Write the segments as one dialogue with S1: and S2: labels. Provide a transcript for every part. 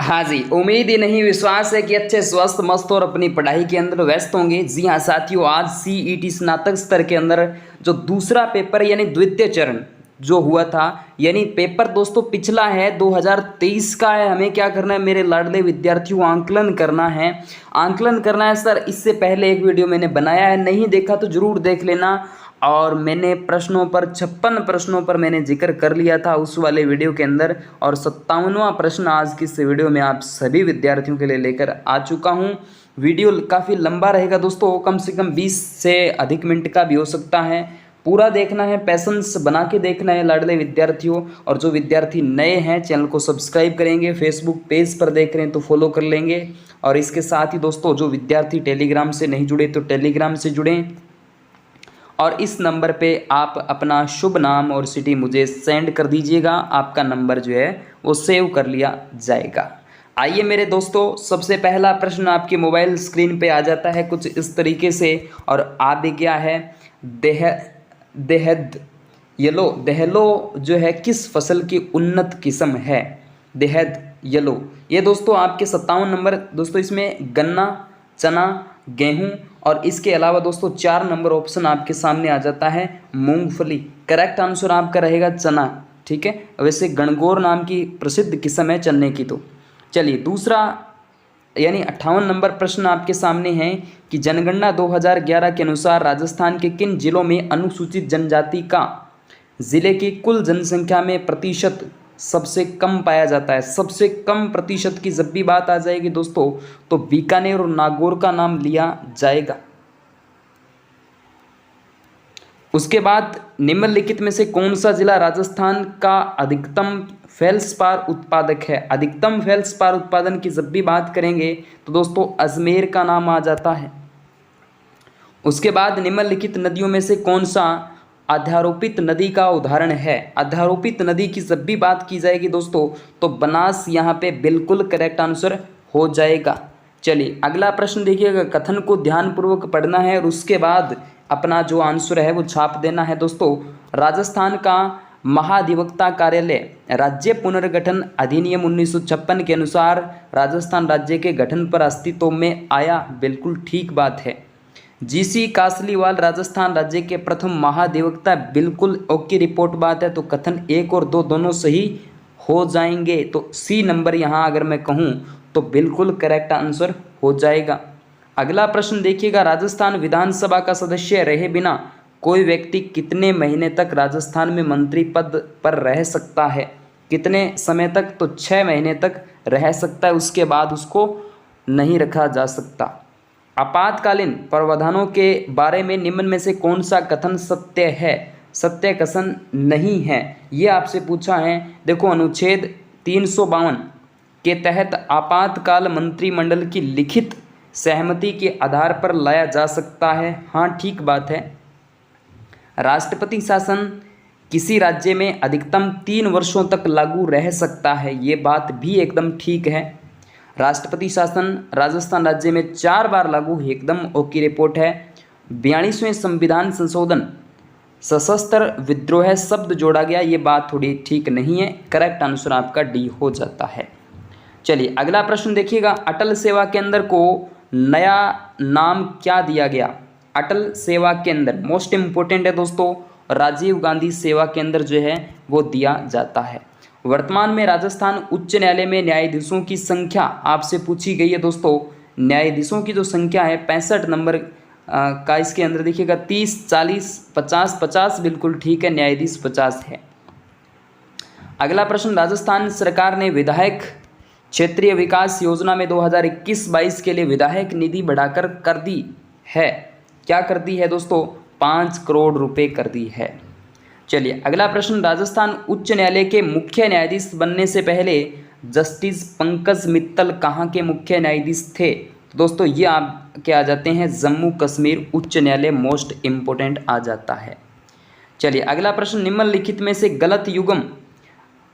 S1: हाँ जी, उम्मीद ही नहीं विश्वास है कि अच्छे स्वस्थ मस्त और अपनी पढ़ाई के अंदर व्यस्त होंगे। जी हाँ साथियों, आज सीईटी स्नातक स्तर के अंदर जो दूसरा पेपर यानी द्वितीय चरण जो हुआ था, यानी पेपर दोस्तों पिछला है 2023 का है। हमें क्या करना है मेरे लाडले विद्यार्थियों, आंकलन करना है। आंकलन करना है सर, इससे पहले एक वीडियो मैंने बनाया है, नहीं देखा तो जरूर देख लेना। और मैंने प्रश्नों पर 56 प्रश्नों पर मैंने जिक्र कर लिया था उस वाले वीडियो के अंदर, और 57वां प्रश्न आज की इस वीडियो में आप सभी विद्यार्थियों के लिए लेकर आ चुका हूं। वीडियो काफ़ी लंबा रहेगा दोस्तों, कम से कम 20 से अधिक मिनट का भी हो सकता है। पूरा देखना है, पैसेंस बना के देखना है लाडले विद्यार्थियों। और जो विद्यार्थी नए हैं चैनल को सब्सक्राइब करेंगे, फेसबुक पेज पर देख रहे हैं तो फॉलो कर लेंगे। और इसके साथ ही दोस्तों जो विद्यार्थी टेलीग्राम से नहीं जुड़े तो टेलीग्राम से जुड़ें, और इस नंबर पे आप अपना शुभ नाम और सिटी मुझे सेंड कर दीजिएगा। आपका नंबर जो है वो सेव कर लिया जाएगा। आइए मेरे दोस्तों, सबसे पहला प्रश्न आपके मोबाइल स्क्रीन पे आ जाता है कुछ इस तरीके से, और आ भी गया है। देहद येलो, देहलो जो है किस फसल की उन्नत किस्म है? देहद येलो। ये दोस्तों आपके 57 नंबर दोस्तों, इसमें गन्ना, चना, गेहूं और इसके अलावा दोस्तों 4 नंबर ऑप्शन आपके सामने आ जाता है मूंगफली। करेक्ट आंसर आपका रहेगा चना। ठीक है, वैसे गणगौर नाम की प्रसिद्ध किस्म है चने की। तो चलिए दूसरा यानी 58 नंबर प्रश्न आपके सामने है कि जनगणना 2011 के अनुसार राजस्थान के किन जिलों में अनुसूचित जनजाति का जिले की कुल जनसंख्या में प्रतिशत सबसे कम पाया जाता है? सबसे कम प्रतिशत की जब भी बात आ जाएगी दोस्तों तो बीकानेर और नागौर का नाम लिया जाएगा। उसके बाद निम्नलिखित में से कौन सा जिला राजस्थान का अधिकतम फेल्सपार उत्पादक है? अधिकतम फेल्सपार उत्पादन की जब भी बात करेंगे तो दोस्तों अजमेर का नाम आ जाता है। उसके बाद निम्नलिखित नदियों में से कौन सा अध्यारोपित नदी का उदाहरण है? अध्यारोपित नदी की जब भी बात की जाएगी दोस्तों तो बनास यहाँ पे बिल्कुल करेक्ट आंसर हो जाएगा। चलिए अगला प्रश्न देखिएगा, कथन को ध्यानपूर्वक पढ़ना है और उसके बाद अपना जो आंसर है वो छाप देना है दोस्तों। राजस्थान का महाधिवक्ता कार्यालय राज्य पुनर्गठन अधिनियम 1956 के अनुसार राजस्थान राज्य के गठन पर अस्तित्व में आया। बिल्कुल ठीक बात है। जीसी कासलीवाल राजस्थान राज्य के प्रथम महाधिवक्ता, बिल्कुल ओके रिपोर्ट बात है। तो कथन 1 और 2 दोनों सही हो जाएंगे। तो सी नंबर यहाँ अगर मैं कहूँ तो बिल्कुल करेक्ट आंसर हो जाएगा। अगला प्रश्न देखिएगा, राजस्थान विधानसभा का सदस्य रहे बिना कोई व्यक्ति कितने महीने तक राजस्थान में मंत्री पद पर रह सकता है? कितने समय तक? तो 6 महीने तक रह सकता है, उसके बाद उसको नहीं रखा जा सकता। आपातकालीन प्रावधानों के बारे में निम्न में से कौन सा कथन सत्य है? सत्य कथन नहीं है, ये आपसे पूछा है। देखो अनुच्छेद 352 के तहत आपातकाल मंत्रिमंडल की लिखित सहमति के आधार पर लाया जा सकता है। हाँ ठीक बात है। राष्ट्रपति शासन किसी राज्य में अधिकतम 3 वर्षों तक लागू रह सकता है, ये बात भी एकदम ठीक है। राष्ट्रपति शासन राजस्थान राज्य में 4 बार लागू, एकदम ओके रिपोर्ट है। 42वें संविधान संशोधन सशस्त्र विद्रोह शब्द जोड़ा गया, ये बात थोड़ी ठीक नहीं है। करेक्ट आंसर आपका डी हो जाता है। चलिए अगला प्रश्न देखिएगा, अटल सेवा केंद्र को नया नाम क्या दिया गया? अटल सेवा केंद्र मोस्ट इंपोर्टेंट है दोस्तों, राजीव गांधी सेवा केंद्र जो है वो दिया जाता है। वर्तमान में राजस्थान उच्च न्यायालय में न्यायाधीशों की संख्या आपसे पूछी गई है दोस्तों। न्यायाधीशों की जो संख्या है 65 नंबर का इसके अंदर देखिएगा 30, 40, 50, 50 बिल्कुल ठीक है, न्यायाधीश 50 है। अगला प्रश्न, राजस्थान सरकार ने विधायक क्षेत्रीय विकास योजना में 2021-22 के लिए विधायक निधि बढ़ाकर कर दी है। क्या कर दी है दोस्तों? 5 करोड़ रुपए कर दी है। चलिए अगला प्रश्न, राजस्थान उच्च न्यायालय के मुख्य न्यायाधीश बनने से पहले जस्टिस पंकज मित्तल कहाँ के मुख्य न्यायाधीश थे? तो दोस्तों ये आपके आ जाते हैं जम्मू कश्मीर उच्च न्यायालय, मोस्ट इम्पोर्टेंट आ जाता है। चलिए अगला प्रश्न, निम्नलिखित में से गलत युग्म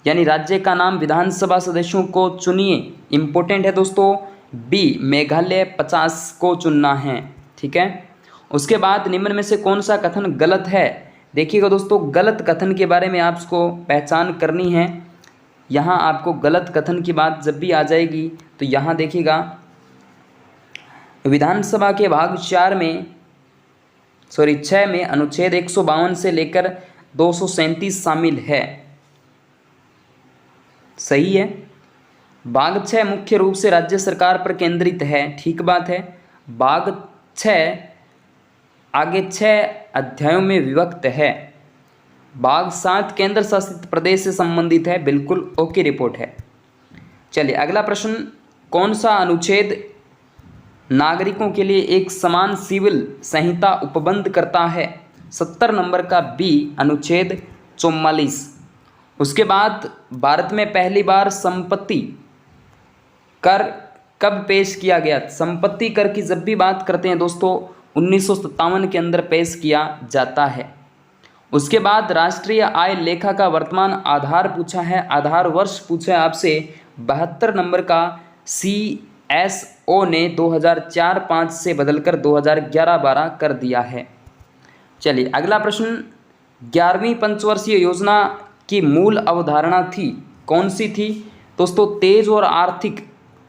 S1: यानी राज्य का नाम विधानसभा सदस्यों को चुनिए। इम्पोर्टेंट है दोस्तों, बी मेघालय 50 को चुनना है। ठीक है, उसके बाद निम्न में से कौन सा कथन गलत है? देखिएगा दोस्तों, गलत कथन के बारे में आपको पहचान करनी है। यहाँ आपको गलत कथन की बात जब भी आ जाएगी तो यहाँ देखिएगा विधानसभा के भाग 6 में अनुच्छेद 152 से लेकर 237 शामिल है। सही है। भाग 6 मुख्य रूप से राज्य सरकार पर केंद्रित है, ठीक बात है। भाग 6 आगे 6 अध्यायों में विभक्त है। भाग 7 केंद्र शासित प्रदेश से संबंधित है, बिल्कुल ओके रिपोर्ट है। चलिए अगला प्रश्न, कौन सा अनुच्छेद नागरिकों के लिए एक समान सिविल संहिता उपबंध करता है? 70 नंबर का बी अनुच्छेद 44। उसके बाद भारत में पहली बार संपत्ति कर कब पेश किया गया? संपत्ति कर की जब भी बात करते हैं दोस्तों 1957 के अंदर पेश किया जाता है। उसके बाद राष्ट्रीय आय लेखा का वर्तमान आधार पूछा है, आधार वर्ष पूछा है आपसे 72 नंबर का CSO ने 2004-05 से बदलकर 2011-12 कर दिया है। चलिए अगला प्रश्न, 11वीं पंचवर्षीय योजना की मूल अवधारणा थी, कौन सी थी दोस्तों?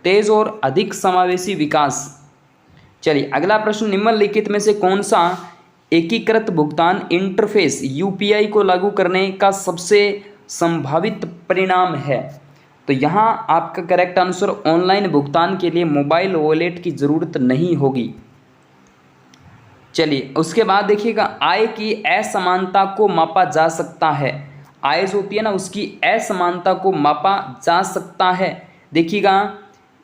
S1: तेज और अधिक समावेशी विकास। चलिए अगला प्रश्न, निम्नलिखित में से कौन सा एकीकृत भुगतान इंटरफेस UPI को लागू करने का सबसे संभावित परिणाम है? तो यहाँ आपका करेक्ट आंसर, ऑनलाइन भुगतान के लिए मोबाइल वॉलेट की ज़रूरत नहीं होगी। चलिए उसके बाद देखिएगा, आय की असमानता को मापा जा सकता है। आय जो होती है ना उसकी असमानता को मापा जा सकता है। देखिएगा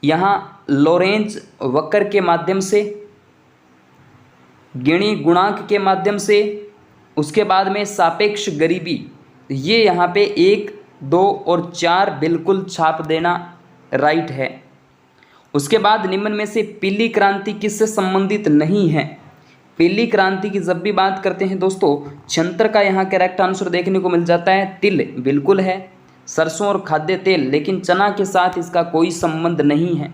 S1: यहाँ लोरेंज वक्र के माध्यम से, गिणी गुणांक के माध्यम से, उसके बाद में सापेक्ष गरीबी, ये यहाँ पे 1, 2 और 4 बिल्कुल छाप देना राइट है। उसके बाद निम्न में से पीली क्रांति किससे संबंधित नहीं है? पीली क्रांति की जब भी बात करते हैं दोस्तों 76 का यहाँ करेक्ट आंसर देखने को मिल जाता है। तिल बिल्कुल है, सरसों और खाद्य तेल, लेकिन चना के साथ इसका कोई संबंध नहीं है।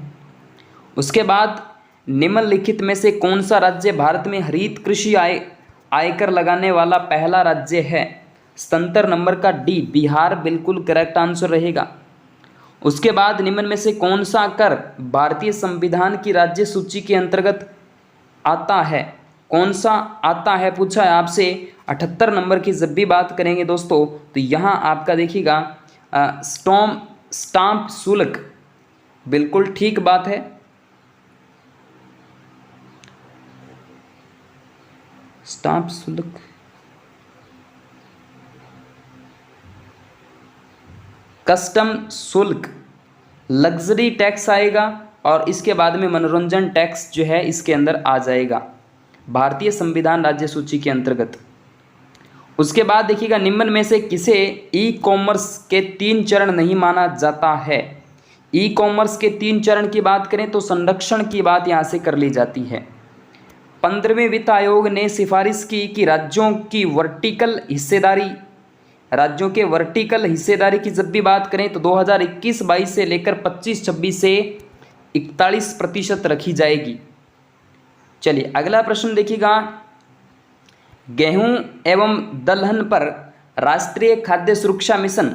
S1: उसके बाद निम्नलिखित में से कौन सा राज्य भारत में हरित कृषि आयकर लगाने वाला पहला राज्य है? 77 नंबर का डी बिहार बिल्कुल करेक्ट आंसर रहेगा। उसके बाद निम्न में से कौन सा कर भारतीय संविधान की राज्य सूची के अंतर्गत आता है? कौन सा आता है पूछा है आपसे। 78 नंबर की जब भी बात करेंगे दोस्तों तो यहाँ आपका देखिएगा स्टाम्प शुल्क, बिल्कुल ठीक बात है। स्टाम्प शुल्क, कस्टम शुल्क, लग्जरी टैक्स आएगा और इसके बाद में मनोरंजन टैक्स जो है इसके अंदर आ जाएगा भारतीय संविधान राज्य सूची के अंतर्गत। उसके बाद देखिएगा निम्न में से किसे ई कॉमर्स के 3 चरण नहीं माना जाता है? ई कॉमर्स के 3 चरण की बात करें तो संरक्षण की बात यहाँ से कर ली जाती है। 15वें वित्त आयोग ने सिफारिश की कि राज्यों के वर्टिकल हिस्सेदारी की जब भी बात करें तो 2021-22 से लेकर 25-26 से 41% रखी जाएगी। चलिए अगला प्रश्न देखिएगा, गेहूं एवं दलहन पर राष्ट्रीय खाद्य सुरक्षा मिशन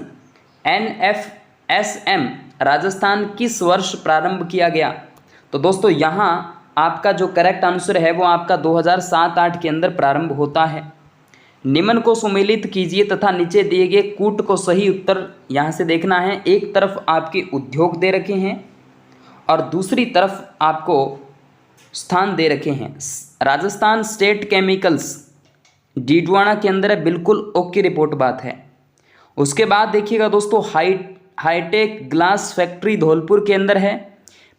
S1: NFSM राजस्थान किस वर्ष प्रारंभ किया गया? तो दोस्तों यहाँ आपका जो करेक्ट आंसर है वो आपका 2007-08 के अंदर प्रारंभ होता है। निम्न को सुमेलित कीजिए तथा नीचे दिए गए कूट को सही उत्तर यहाँ से देखना है। एक तरफ आपके उद्योग दे रखे हैं और दूसरी तरफ आपको स्थान दे रखे हैं। राजस्थान स्टेट केमिकल्स डीडवाना के अंदर है, बिल्कुल ओके रिपोर्ट बात है। उसके बाद देखिएगा दोस्तों हाईटेक ग्लास फैक्ट्री धौलपुर के अंदर है।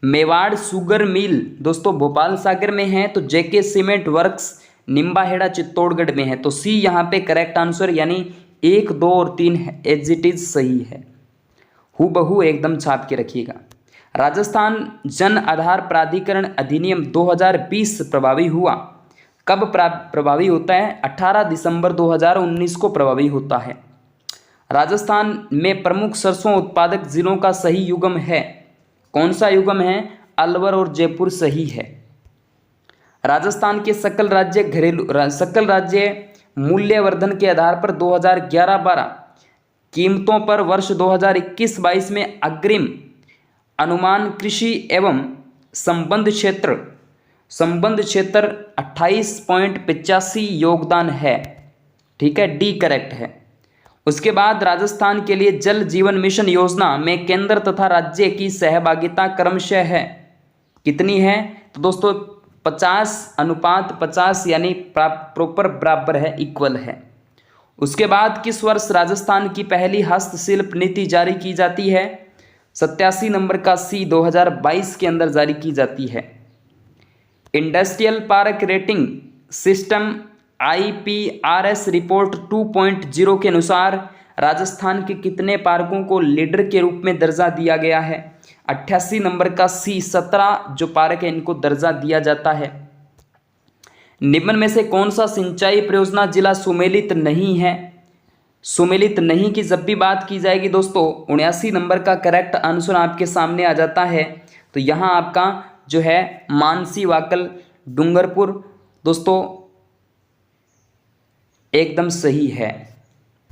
S1: मेवाड़ शुगर मिल दोस्तों भोपाल सागर में है। तो JK cement works Nimbahera Chittorgarh में है। तो सी यहाँ पे करेक्ट आंसर, यानी 1, 2 और 3 एज इट इज सही है, हूबहू एकदम छाप के रखिएगा। राजस्थान जन आधार प्राधिकरण अधिनियम 2020 प्रभावी हुआ, कब प्रभावी होता है? 18 दिसंबर 2019 को प्रभावी होता है। राजस्थान में प्रमुख सरसों उत्पादक जिलों का सही युग्म है, कौन सा युग्म है? अलवर और जयपुर सही है। राजस्थान के सकल राज्य मूल्यवर्धन के आधार पर 2011-12 कीमतों पर वर्ष 2021-22 में अग्रिम अनुमान कृषि एवं संबंध क्षेत्र 28.85 योगदान है। ठीक है, डी करेक्ट है। उसके बाद राजस्थान के लिए जल जीवन मिशन योजना में केंद्र तथा राज्य की सहभागिता क्रमशः है, कितनी है? तो दोस्तों 50:50 यानी प्रॉपर बराबर है, इक्वल है। उसके बाद किस वर्ष राजस्थान की पहली हस्तशिल्प नीति जारी की जाती है? 87 नंबर का सी 2022 के अंदर जारी की जाती है। Industrial park rating system IPRS report 2.0 के अनुसार राजस्थान के कितने पार्कों को लीडर के रूप में दर्जा दिया गया है? 88 नंबर का सी 17 जो पार्क है इनको दर्जा दिया जाता है। निम्न में से कौन सा सिंचाई परियोजना जिला सुमेलित नहीं है? सुमेलित नहीं की जब भी बात की जाएगी दोस्तों 79 नंबर का करेक्ट आंसर आपके सामने आ जाता है। तो यहाँ आपका जो है मानसी वाकल डूंगरपुर दोस्तों एकदम सही है।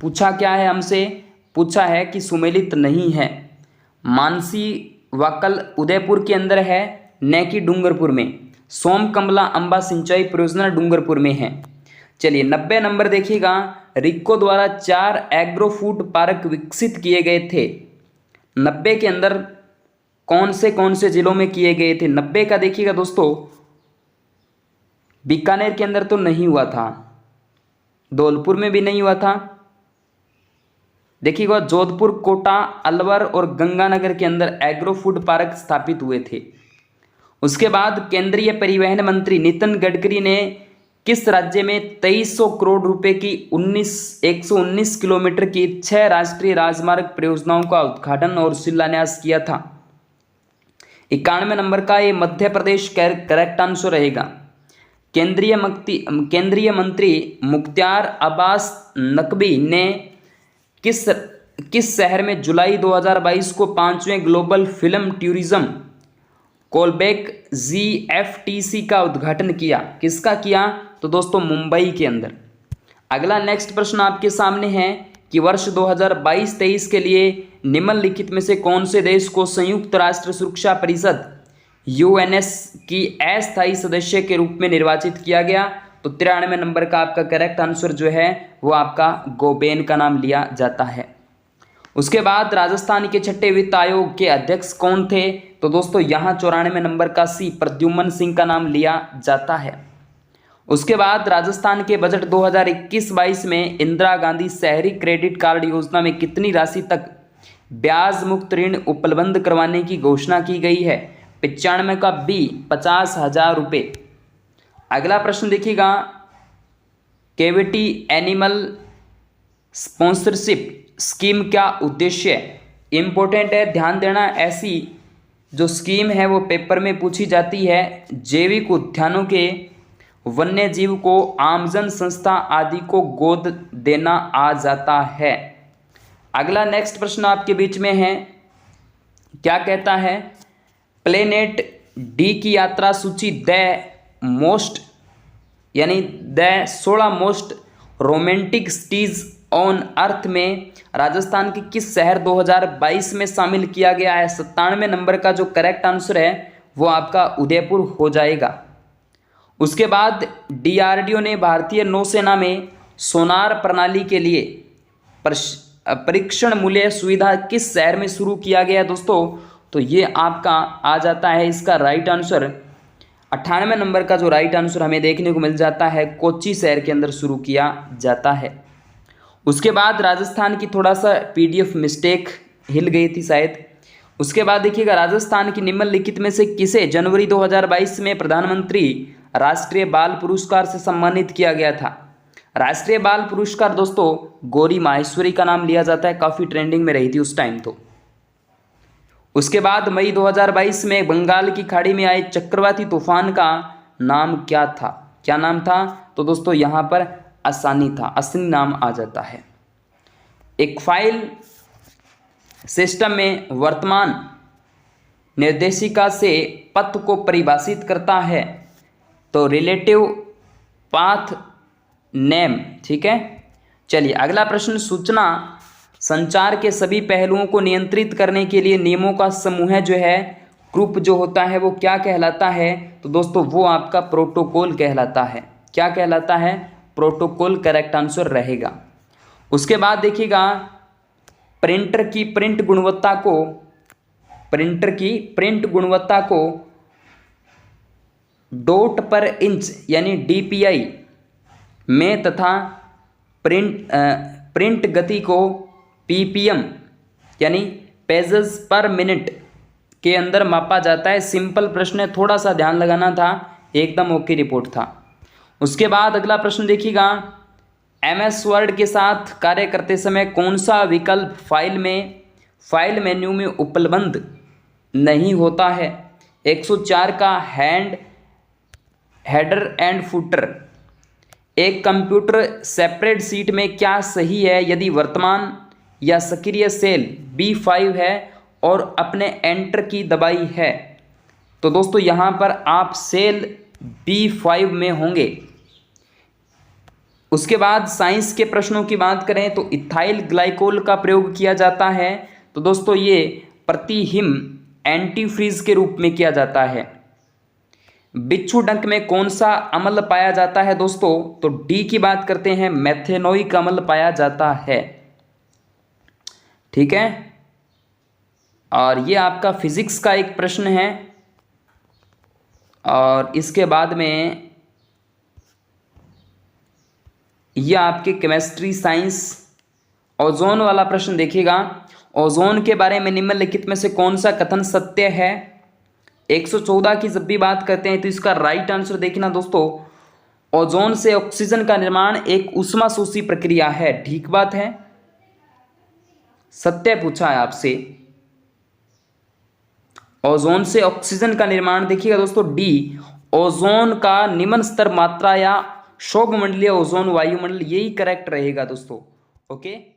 S1: पूछा क्या है हमसे? पूछा है कि सुमेलित नहीं है। मानसी वाकल उदयपुर के अंदर है, न कि डूंगरपुर में। सोम कमला अंबा सिंचाई परियोजना डूंगरपुर में है। चलिए 90 नंबर देखिएगा, रिक्को द्वारा 4 एग्रो फूड पार्क विकसित किए गए थे। 90 के अंदर कौन से जिलों में किए गए थे? 90 का देखिएगा दोस्तों, बीकानेर के अंदर तो नहीं हुआ था, धौलपुर में भी नहीं हुआ था। देखिएगा जोधपुर, कोटा, अलवर और गंगानगर के अंदर एग्रो फूड पार्क स्थापित हुए थे। उसके बाद केंद्रीय परिवहन मंत्री नितिन गडकरी ने किस राज्य में 2300 करोड़ रुपए की 119 किलोमीटर की 6 राष्ट्रीय राजमार्ग परियोजनाओं का उद्घाटन और शिलान्यास किया था? 91 नंबर का ये मध्य प्रदेश करेक्ट आंसर रहेगा। केंद्रीय मंत्री मुख्तार अब्बास नकवी ने किस शहर में जुलाई 2022 को 5वें ग्लोबल फिल्म टूरिज्म कोलबेक GFTC का उद्घाटन किया? किसका किया? तो दोस्तों मुंबई के अंदर। अगला नेक्स्ट प्रश्न आपके सामने है कि वर्ष 2022-23 के लिए निम्नलिखित में से कौन से देश को संयुक्त राष्ट्र सुरक्षा परिषद UNS की अस्थायी सदस्य के रूप में निर्वाचित किया गया? तो 93 नंबर का आपका करेक्ट आंसर जो है वो आपका गोबेन का नाम लिया जाता है। उसके बाद राजस्थान के छठे वित्त आयोग के अध्यक्ष कौन थे? तो दोस्तों यहाँ 94 नंबर का सी प्रद्युम्न सिंह का नाम लिया जाता है। उसके बाद राजस्थान के बजट 2021-22 में इंदिरा गांधी शहरी क्रेडिट कार्ड योजना में कितनी राशि तक ब्याज मुक्त ऋण उपलब्ध करवाने की घोषणा की गई है? 95 का बी 50,000 रुपये। अगला प्रश्न देखिएगा, केविटी एनिमल स्पॉन्सरशिप स्कीम का उद्देश्य इंपॉर्टेंट है, ध्यान देना। ऐसी जो स्कीम है वो पेपर में पूछी जाती है। जैविक उद्यानों के वन्य जीव को आमजन संस्था आदि को गोद देना आ जाता है। अगला नेक्स्ट प्रश्न आपके बीच में है, क्या कहता है? प्लेनेट डी की यात्रा सूची द मोस्ट यानी the 16 most romantic CTs on earth में राजस्थान के किस शहर 2022 में शामिल किया गया है? 97 नंबर का जो करेक्ट आंसर है वो आपका उदयपुर हो जाएगा। उसके बाद DRDO ने भारतीय नौसेना में सोनार प्रणाली के लिए परीक्षण मूल्य सुविधा किस शहर में शुरू किया गया दोस्तों? तो ये आपका आ जाता है इसका राइट आंसर 98 नंबर का जो राइट आंसर हमें देखने को मिल जाता है कोच्चि शहर के अंदर शुरू किया जाता है। उसके बाद राजस्थान की थोड़ा सा PDF मिस्टेक हिल गई थी शायद। उसके बाद देखिएगा, राजस्थान की निम्नलिखित में से किसे जनवरी 2022 में प्रधानमंत्री राष्ट्रीय बाल पुरस्कार से सम्मानित किया गया था? राष्ट्रीय बाल पुरस्कार दोस्तों गौरी माहेश्वरी का नाम लिया जाता है, काफ़ी ट्रेंडिंग में रही थी उस टाइम तो। उसके बाद मई 2022 में बंगाल की खाड़ी में आए चक्रवाती तूफान का नाम क्या था? क्या नाम था? तो दोस्तों यहाँ पर आसानी था, असली नाम आ जाता है। एक फाइल सिस्टम में वर्तमान निर्देशिका से पथ को परिभाषित करता है तो रिलेटिव पाथ नेम। ठीक है, चलिए अगला प्रश्न, सूचना संचार के सभी पहलुओं को नियंत्रित करने के लिए नियमों का समूह जो है, ग्रुप जो होता है, वो क्या कहलाता है? तो दोस्तों वो आपका प्रोटोकॉल कहलाता है। क्या कहलाता है? प्रोटोकॉल करेक्ट आंसर रहेगा। उसके बाद देखिएगा, प्रिंटर की प्रिंट गुणवत्ता को डॉट पर इंच यानी डीपीआई में तथा प्रिंट गति को पीपीएम यानी पेजेस पर मिनट के अंदर मापा जाता है। सिंपल प्रश्न है, थोड़ा सा ध्यान लगाना था, एकदम ओके रिपोर्ट था। उसके बाद अगला प्रश्न देखिएगा, एमएस वर्ड के साथ कार्य करते समय कौन सा विकल्प फाइल मेन्यू में उपलब्ध नहीं होता है? 104 का हेडर एंड फुटर। एक कंप्यूटर सेपरेट सीट में क्या सही है यदि वर्तमान या सक्रिय सेल B5 है और अपने एंटर की दबाई है? तो दोस्तों यहाँ पर आप सेल B5 में होंगे। उसके बाद साइंस के प्रश्नों की बात करें तो इथाइल ग्लाइकोल का प्रयोग किया जाता है। तो दोस्तों ये प्रतिहिम एंटीफ्रीज के रूप में किया जाता है। बिच्छू डंक में कौन सा अम्ल पाया जाता है दोस्तों? तो डी की बात करते हैं, मेथेनोइक अम्ल पाया जाता है। ठीक है, और ये आपका फिजिक्स का एक प्रश्न है। और इसके बाद में यह आपके केमिस्ट्री साइंस ओजोन वाला प्रश्न देखिएगा। ओजोन के बारे में निम्नलिखित में से कौन सा कथन सत्य है? 114 की जब भी बात करते हैं तो इसका राइट आंसर देखना दोस्तों, ओजोन से ऑक्सीजन का निर्माण एक ऊष्माशोषी प्रक्रिया है। ठीक बात है, सत्य पूछा है आपसे। ओजोन से ऑक्सीजन का निर्माण देखिएगा दोस्तों, डी। ओजोन का निम्न स्तर मात्रा या शोभमंडलीय ओजोन वायुमंडल, यही करेक्ट रहेगा दोस्तों। ओके।